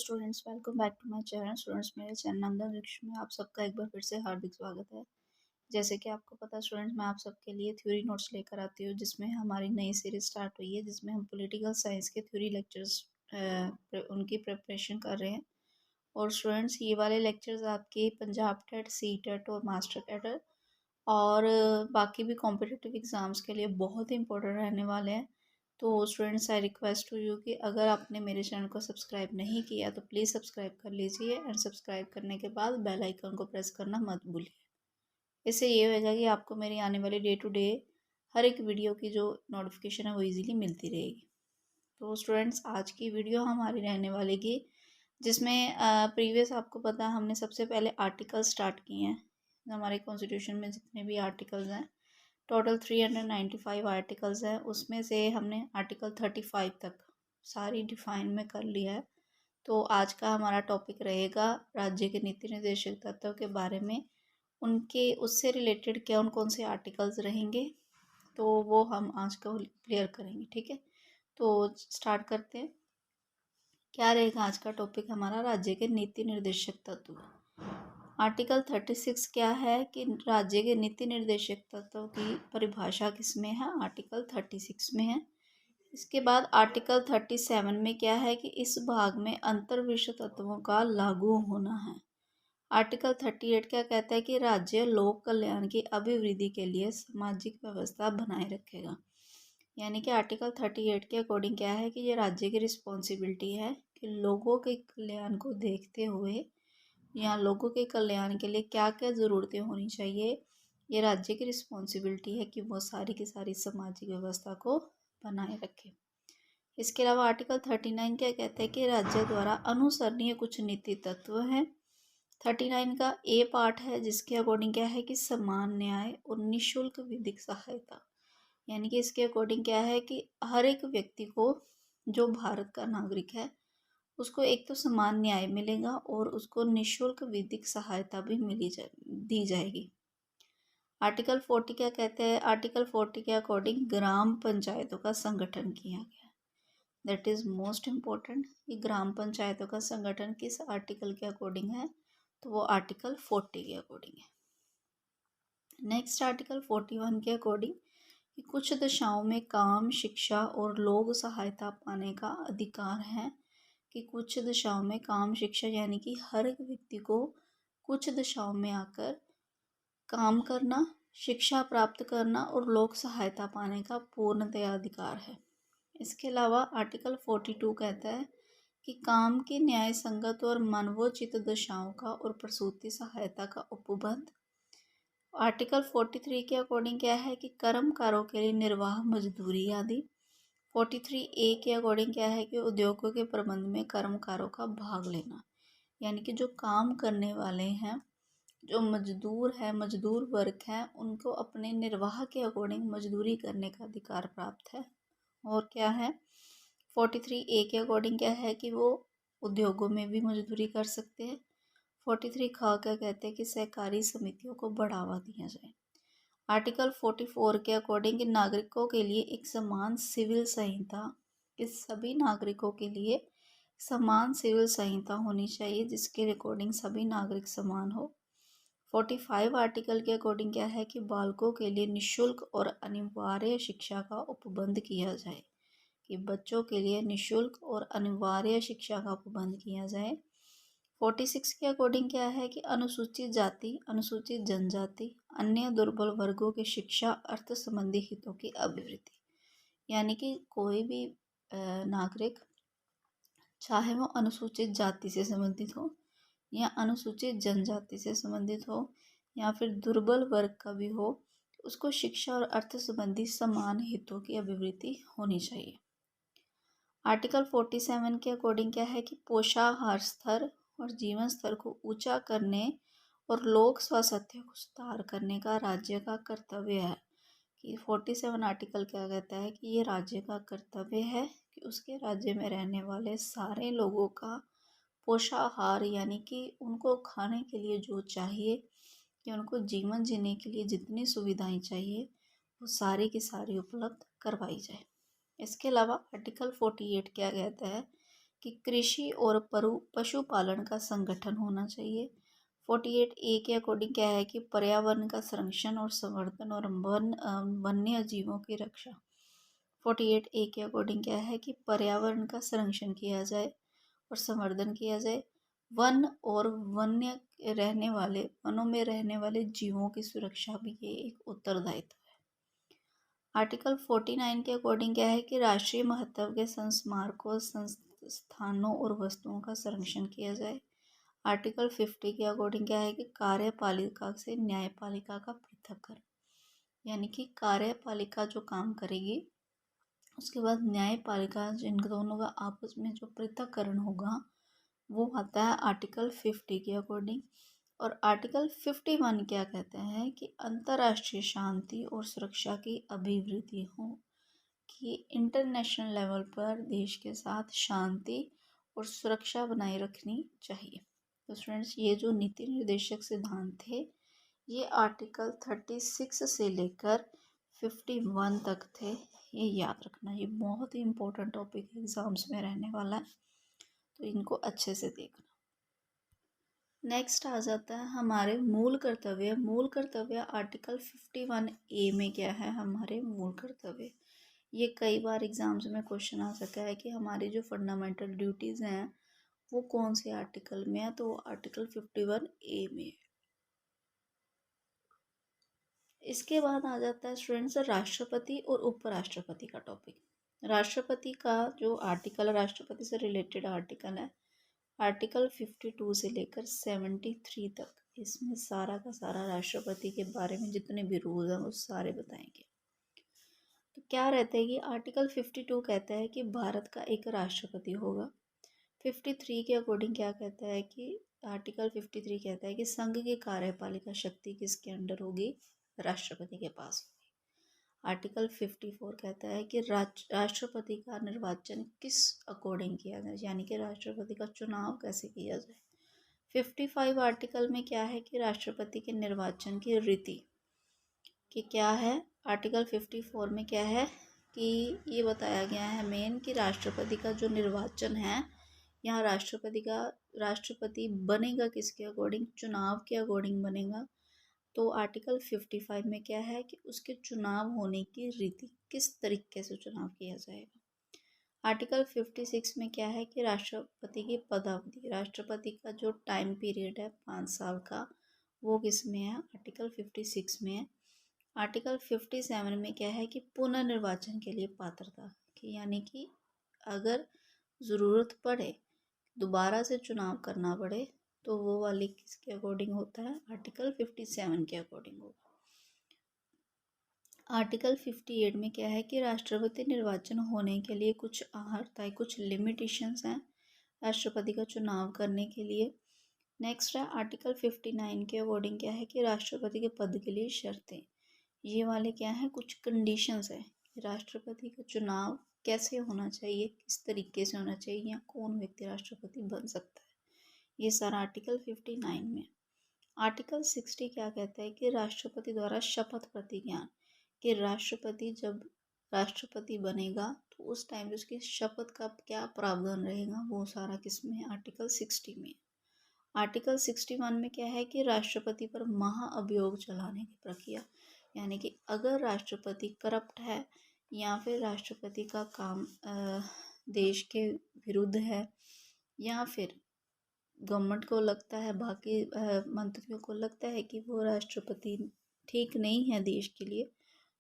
Students, welcome back to my channel. Students, मेरे channel Nandan Vriksh में आप सबका एक बार फिर से हार्दिक स्वागत है। जैसे कि आपको पता है स्टूडेंट्स, मैं आप सबके लिए थ्योरी नोट्स लेकर आती हूँ, जिसमें हमारी नई सीरीज स्टार्ट हुई है, जिसमें हम पॉलिटिकल साइंस के थ्योरी लेक्चर्स उनकी प्रिपरेशन कर रहे हैं। और स्टूडेंट्स, ये वाले लेक्चर्स आपके पंजाब टेट, सी टेट और मास्टर कैडर और बाकी भी कॉम्पिटिटिव एग्ज़ाम्स के लिए बहुत ही इंपॉर्टेंट रहने वाले हैं। तो students, I request to you कि अगर आपने मेरे चैनल को सब्सक्राइब नहीं किया तो प्लीज़ सब्सक्राइब कर लीजिए, एंड सब्सक्राइब करने के बाद बेल आइकन को प्रेस करना मत भूलिए। इससे ये होएगा कि आपको मेरी आने वाली डे टू डे हर एक वीडियो की जो नोटिफिकेशन है वो इजीली मिलती रहेगी। तो स्टूडेंट्स, आज की वीडियो हमारी रहने वाली की जिसमें प्रीवियस आपको पता है हमने सबसे पहले आर्टिकल स्टार्ट किए हैं। हमारे कॉन्स्टिट्यूशन में जितने भी आर्टिकल्स हैं, टोटल 395 आर्टिकल्स हैं, उसमें से हमने आर्टिकल 35 तक सारी डिफाइन में कर लिया है। तो आज का हमारा टॉपिक रहेगा राज्य के नीति निर्देशक तत्वों के बारे में, उनके उससे रिलेटेड कौन कौन से आर्टिकल्स रहेंगे, तो वो हम आज का क्लियर करेंगे। ठीक है, तो स्टार्ट करते हैं। क्या रहेगा आज का टॉपिक हमारा? राज्य के नीति निर्देशक तत्व। आर्टिकल 36 क्या है कि राज्य के नीति निर्देशक तत्वों की परिभाषा किसमें है? आर्टिकल 36 में है। इसके बाद आर्टिकल 37 में क्या है कि इस भाग में अंतर विषय तत्वों का लागू होना है। आर्टिकल 38 क्या कहता है कि राज्य लोक कल्याण की अभिवृद्धि के लिए सामाजिक व्यवस्था बनाए रखेगा। यानी कि आर्टिकल 38 के अकॉर्डिंग क्या है कि ये राज्य की रिस्पॉन्सिबिलिटी है कि लोगों के कल्याण को देखते हुए या लोगों के कल्याण के लिए क्या क्या ज़रूरतें होनी चाहिए, ये राज्य की रिस्पॉन्सिबिलिटी है कि वो सारी की सारी सामाजिक व्यवस्था को बनाए रखे। इसके अलावा आर्टिकल 39 क्या कहता है कि राज्य द्वारा अनुसरणीय कुछ नीति तत्व हैं। 39 का ए पार्ट है, जिसके अकॉर्डिंग क्या है कि समान न्याय और निःशुल्क विधिक सहायता। यानी कि इसके अकॉर्डिंग क्या है कि हर एक व्यक्ति को, जो भारत का नागरिक है, उसको एक तो समान न्याय मिलेगा और उसको निःशुल्क विधिक सहायता भी दी जाएगी। आर्टिकल 40 क्या कहते हैं? आर्टिकल 40 के अकॉर्डिंग ग्राम पंचायतों का संगठन किया गया। दैट इज़ मोस्ट इम्पोर्टेंट कि ग्राम पंचायतों का संगठन किस आर्टिकल के अकॉर्डिंग है, तो वो आर्टिकल 40 के अकॉर्डिंग है। नेक्स्ट आर्टिकल 41 के अकॉर्डिंग कि कुछ दशाओं में काम, शिक्षा और लोक सहायता पाने का अधिकार है। कि कुछ दशाओं में काम, शिक्षा यानी कि हर एक व्यक्ति को कुछ दशाओं में आकर काम करना, शिक्षा प्राप्त करना और लोक सहायता पाने का पूर्णतया अधिकार है। इसके अलावा आर्टिकल 42 कहता है कि काम की न्याय संगत और मानवोचित दशाओं का और प्रसूति सहायता का उपबंध। आर्टिकल 43 के अकॉर्डिंग क्या है कि कर्मकारों के लिए निर्वाह मजदूरी आदि। 43 ए के अकॉर्डिंग क्या है कि उद्योगों के प्रबंध में कर्मकारों का भाग लेना। यानी कि जो काम करने वाले हैं, जो मजदूर है, मजदूर वर्ग है, उनको अपने निर्वाह के अकॉर्डिंग मजदूरी करने का अधिकार प्राप्त है। और क्या है, 43 ए के अकॉर्डिंग क्या है कि वो उद्योगों में भी मजदूरी कर सकते हैं। 43 खा क्या कहते हैं कि सहकारी समितियों को बढ़ावा दिया जाए। आर्टिकल 44 के अकॉर्डिंग नागरिकों के लिए एक समान सिविल संहिता, इस सभी नागरिकों के लिए समान सिविल संहिता होनी चाहिए, जिसके अकॉर्डिंग सभी नागरिक समान हो। 45 आर्टिकल के अकॉर्डिंग क्या है कि बालकों के लिए निःशुल्क और अनिवार्य शिक्षा का उपबंध किया जाए। कि बच्चों के लिए निःशुल्क और अनिवार्य शिक्षा का उपबंध किया जाए। 46 के अकॉर्डिंग क्या है कि अनुसूचित जाति, अनुसूचित जनजाति, अन्य दुर्बल वर्गों की शिक्षा, अर्थ संबंधी हितों की अभिवृद्धि। यानी कि कोई भी नागरिक, चाहे वो अनुसूचित जाति से संबंधित हो या अनुसूचित जनजाति से संबंधित हो या फिर दुर्बल वर्ग का भी हो, उसको शिक्षा और अर्थ संबंधी समान हितों की अभिवृद्धि होनी चाहिए। आर्टिकल 47 के अकॉर्डिंग क्या है कि पोषाहार स्तर और जीवन स्तर को ऊंचा करने और लोक स्वास्थ्य को सुधार करने का राज्य का कर्तव्य है। कि 47 आर्टिकल क्या कहता है कि ये राज्य का कर्तव्य है कि उसके राज्य में रहने वाले सारे लोगों का पोषाहार, यानी कि उनको खाने के लिए जो चाहिए, कि उनको जीवन जीने के लिए जितनी सुविधाएं चाहिए, वो सारी की सारी उपलब्ध करवाई जाए। इसके अलावा आर्टिकल 48 क्या कहता है कि कृषि और पशुपालन का संगठन होना चाहिए। 48A के अकॉर्डिंग क्या है कि पर्यावरण का संरक्षण और संवर्धन और वन्य जीवों की रक्षा। 48A के अकॉर्डिंग क्या है कि पर्यावरण का संरक्षण किया जाए और संवर्धन किया जाए। वन और वनों में रहने वाले जीवों की सुरक्षा भी ये एक उत्तरदायित्व है। आर्टिकल 49 के अकॉर्डिंग क्या है कि राष्ट्रीय महत्व के संस्मारकों, संस्थानों और वस्तुओं का संरक्षण किया जाए। आर्टिकल 50 के अकॉर्डिंग क्या है कि कार्यपालिका से न्यायपालिका का पृथक्करण, यानी कि कार्यपालिका जो काम करेगी उसके बाद न्यायपालिका, जिन दोनों का आपस में जो पृथक्करण होगा वो आता है आर्टिकल 50 के अकॉर्डिंग। और आर्टिकल 51 क्या कहते हैं कि अंतर्राष्ट्रीय शांति और सुरक्षा की अभिवृद्धि हो, कि इंटरनेशनल लेवल पर देश के साथ शांति और सुरक्षा बनाए रखनी चाहिए। तो स्टूडेंट्स, ये जो नीति निर्देशक सिद्धांत थे ये आर्टिकल 36 से लेकर 51 तक थे। ये याद रखना, ये बहुत ही इम्पोर्टेंट टॉपिक एग्जाम्स में रहने वाला है, तो इनको अच्छे से देखना। नेक्स्ट आ जाता है हमारे मूल कर्तव्य। मूल कर्तव्य आर्टिकल 51A में क्या है, हमारे मूल कर्तव्य। ये कई बार एग्जाम्स में क्वेश्चन आ सका है कि हमारी जो फंडामेंटल ड्यूटीज़ हैं वो कौन से आर्टिकल में है, तो वो आर्टिकल 51A में है। इसके बाद आ जाता है स्टूडेंट्स राष्ट्रपति और उपराष्ट्रपति का टॉपिक। राष्ट्रपति का जो आर्टिकल है, राष्ट्रपति से रिलेटेड आर्टिकल है आर्टिकल 52 से लेकर 73 तक। इसमें सारा का सारा राष्ट्रपति के बारे में जितने भी रूल हैं वो सारे बताएंगे। तो क्या रहता है कि आर्टिकल 52 कहता है कि भारत का एक राष्ट्रपति होगा। 53 के अकॉर्डिंग क्या कहता है कि आर्टिकल 53 कहता है कि संघ की कार्यपालिका शक्ति किसके अंडर होगी, राष्ट्रपति के पास होगी। आर्टिकल 54 कहता है कि राष्ट्रपति का निर्वाचन किस अकॉर्डिंग किया जाए, यानी कि राष्ट्रपति का चुनाव कैसे किया जाए। 55 आर्टिकल में क्या है कि राष्ट्रपति के निर्वाचन की रीति कि क्या है। आर्टिकल 54 में क्या है कि ये बताया गया है मेन कि राष्ट्रपति का जो निर्वाचन है, यहाँ राष्ट्रपति बनेगा किसके अकॉर्डिंग, चुनाव के अकॉर्डिंग बनेगा। तो आर्टिकल 55 में क्या है कि उसके चुनाव होने की रीति, किस तरीके से चुनाव किया जाएगा। आर्टिकल 56 में क्या है कि राष्ट्रपति की पदावधि, राष्ट्रपति का जो टाइम पीरियड है 5 साल का, वो किस में है, आर्टिकल 56 में है। आर्टिकल 57 में क्या है कि पुनर्निर्वाचन के लिए पात्रता, कि यानी कि अगर ज़रूरत पड़े दोबारा से चुनाव करना पड़े तो वो वाली किसके अकॉर्डिंग होता है, आर्टिकल 57 के अकॉर्डिंग होगा। आर्टिकल 58 में क्या है कि राष्ट्रपति निर्वाचन होने के लिए कुछ अहर्ता है, कुछ लिमिटेशंस हैं राष्ट्रपति का चुनाव करने के लिए। नेक्स्ट है आर्टिकल 59 के अकॉर्डिंग क्या है कि राष्ट्रपति के पद के लिए शर्तें, ये वाले क्या है, कुछ कंडीशंस है कि राष्ट्रपति का चुनाव कैसे होना चाहिए, किस तरीके से होना चाहिए, या कौन व्यक्ति राष्ट्रपति बन सकता है, ये सारा आर्टिकल 59 में। आर्टिकल 60 क्या कहता है कि राष्ट्रपति द्वारा शपथ प्रतिज्ञान, कि राष्ट्रपति जब राष्ट्रपति बनेगा तो उस टाइम पे उसकी शपथ का क्या प्रावधान रहेगा, वो सारा किस में है, आर्टिकल 60 में। आर्टिकल 61 में क्या है कि राष्ट्रपति पर महाअभियोग चलाने की प्रक्रिया, यानी कि अगर राष्ट्रपति करप्ट है या फिर राष्ट्रपति का काम देश के विरुद्ध है, या फिर गवर्नमेंट को लगता है, बाकी मंत्रियों को लगता है कि वो राष्ट्रपति ठीक नहीं है देश के लिए,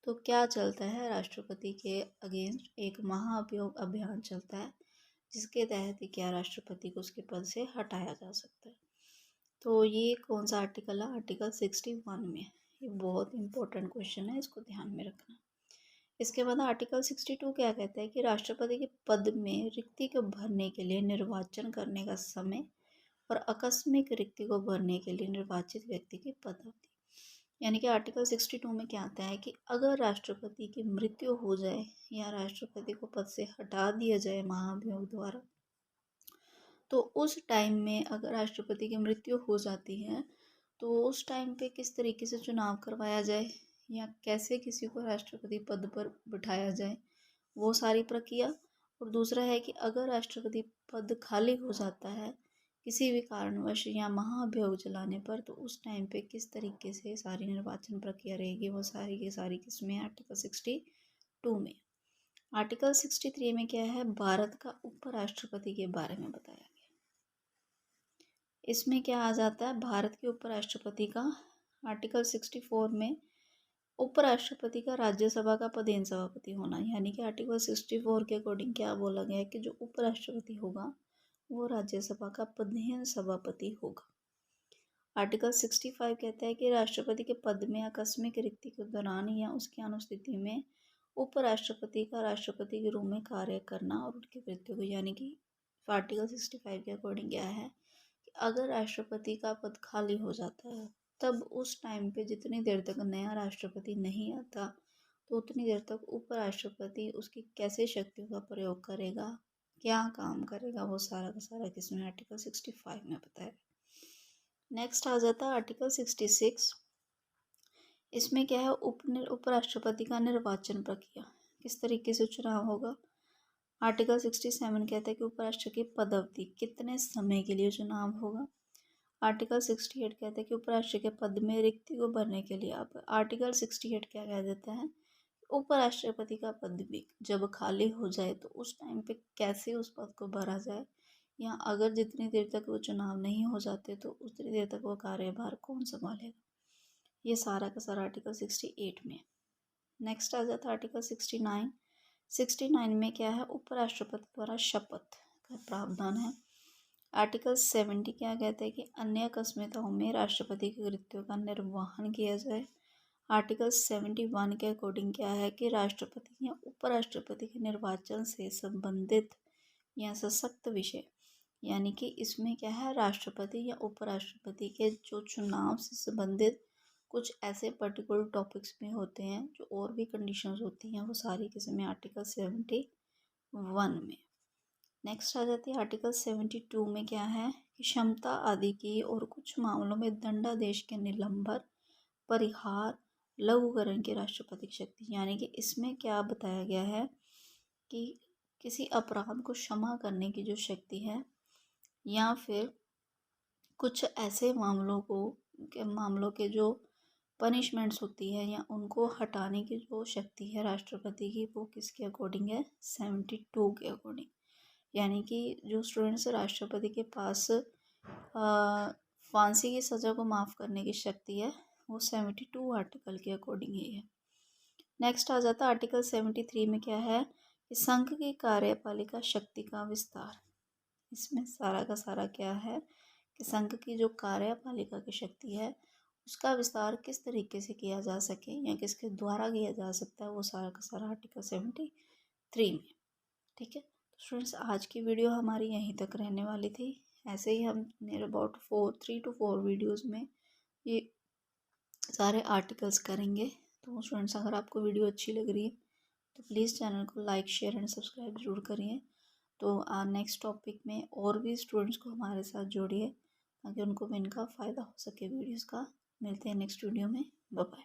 तो क्या चलता है, राष्ट्रपति के अगेंस्ट एक महाअभियोग अभियान चलता है, जिसके तहत क्या राष्ट्रपति को उसके पद से हटाया जा सकता है। तो ये कौन सा आर्टिकल है, आर्टिकल 61 में। ये बहुत इंपॉर्टेंट क्वेश्चन है, इसको ध्यान में रखना। इसके बाद आर्टिकल 62 क्या कहता है कि राष्ट्रपति के पद में रिक्ति को भरने के लिए निर्वाचन करने का समय और आकस्मिक रिक्ति को भरने के लिए निर्वाचित व्यक्ति की पदावधि, यानी कि आर्टिकल 62 में क्या आता है कि अगर राष्ट्रपति की मृत्यु हो जाए या राष्ट्रपति को पद से हटा दिया जाए महाभियोग द्वारा, तो उस टाइम में अगर राष्ट्रपति की मृत्यु हो जाती है तो उस टाइम पे किस तरीके से चुनाव करवाया जाए या कैसे किसी को राष्ट्रपति पद पर बिठाया जाए, वो सारी प्रक्रिया। और दूसरा है कि अगर राष्ट्रपति पद खाली हो जाता है किसी भी कारणवश या महाभियोग चलाने पर, तो उस टाइम पे किस तरीके से सारी निर्वाचन प्रक्रिया रहेगी, वो सारी की सारी किसमें, आर्टिकल 62 में। आर्टिकल 63 में क्या है, भारत का उपराष्ट्रपति के बारे में बताया गया। इसमें क्या आ जाता है, भारत के उपराष्ट्रपति का आर्टिकल 64 में उपराष्ट्रपति का राज्यसभा का पदेन सभापति होना, यानी कि आर्टिकल 64 के अकॉर्डिंग क्या बोला गया है कि जो उपराष्ट्रपति होगा वो राज्यसभा का पदेन सभापति होगा। आर्टिकल 65 कहता है कि राष्ट्रपति के पद में आकस्मिक रिक्ति के दौरान या उसकी अनुस्थिति में उपराष्ट्रपति का राष्ट्रपति के रूप में कार्य करना और उनकी मृत्यु को, यानी कि आर्टिकल 65 के अकॉर्डिंग क्या है कि अगर राष्ट्रपति का पद खाली हो जाता है तब उस टाइम पे जितनी देर तक नया राष्ट्रपति नहीं आता तो उतनी देर तक उपराष्ट्रपति उसकी कैसे शक्तियों का प्रयोग करेगा, क्या काम करेगा, वो सारा का सारा किसमें, आर्टिकल 65 में बताया। नेक्स्ट आ जाता है आर्टिकल 66। इसमें क्या है, उपराष्ट्रपति का निर्वाचन प्रक्रिया, किस तरीके से चुनाव होगा। आर्टिकल 67 कहता है कि उपराष्ट्रपति की पदावधि कितने समय के लिए चुनाव होगा। आर्टिकल 68 कहता है कि उपराष्ट्रपति के पद में रिक्ति को भरने के लिए आप आर्टिकल 68 क्या कह देता है, उपराष्ट्रपति का पद भी जब खाली हो जाए तो उस टाइम पे कैसे उस पद को भरा जाए, या अगर जितनी देर तक वो चुनाव नहीं हो जाते तो उतनी देर तक वो कार्यभार कौन संभालेगा, ये सारा का सारा आर्टिकल 68 में। नेक्स्ट आ जाता है आर्टिकल 69। 69 में क्या है, उपराष्ट्रपति द्वारा शपथ का प्रावधान है। आर्टिकल 70 क्या कहता है कि अन्य अकस्मिकताओं में राष्ट्रपति के कृत्यों का निर्वहन किया जाए। आर्टिकल 71 के अकॉर्डिंग क्या है कि राष्ट्रपति या उपराष्ट्रपति के निर्वाचन से संबंधित या सशक्त विषय, यानी कि इसमें क्या है, राष्ट्रपति या उपराष्ट्रपति के जो चुनाव से संबंधित कुछ ऐसे पर्टिकुलर टॉपिक्स में होते हैं जो और भी कंडीशंस होती हैं, वो सारी किसमें, आर्टिकल 71 में। नेक्स्ट आ जाती है आर्टिकल 72 में क्या है कि क्षमता आदि की और कुछ मामलों में दंडादेश के निलंबन, परिहार, लघुकरण की राष्ट्रपति की शक्ति, यानी कि इसमें क्या बताया गया है कि किसी अपराध को क्षमा करने की जो शक्ति है, या फिर कुछ ऐसे मामलों के जो पनिशमेंट्स होती है या उनको हटाने की जो शक्ति है राष्ट्रपति की, वो किसके अकॉर्डिंग है, 72 के अकॉर्डिंग। यानी कि जो स्टूडेंट्स राष्ट्रपति के पास फांसी की सज़ा को माफ़ करने की शक्ति है, वो 72 आर्टिकल के अकॉर्डिंग ही है। नेक्स्ट आ जाता है आर्टिकल 73 में क्या है कि संघ की कार्यपालिका शक्ति का विस्तार। इसमें सारा का सारा क्या है कि संघ की जो कार्यपालिका की शक्ति है उसका विस्तार किस तरीके से किया जा सके या किसके द्वारा किया जा सकता है, वो सारा का सारा आर्टिकल 73 में। ठीक है, तो स्टूडेंट्स आज की वीडियो हमारी यहीं तक रहने वाली थी। ऐसे ही हम नियर अबाउट 3 to 4 वीडियोज़ में ये सारे आर्टिकल्स करेंगे। तो स्टूडेंट्स अगर आपको वीडियो अच्छी लग रही है तो प्लीज़ चैनल को लाइक, शेयर एंड सब्सक्राइब जरूर करिए। तो नेक्स्ट टॉपिक में और भी स्टूडेंट्स को हमारे साथ जोड़िए ताकि उनको भी इनका फ़ायदा हो सके वीडियोज़ का। मिलते हैं नेक्स्ट वीडियो में, बाय बाय।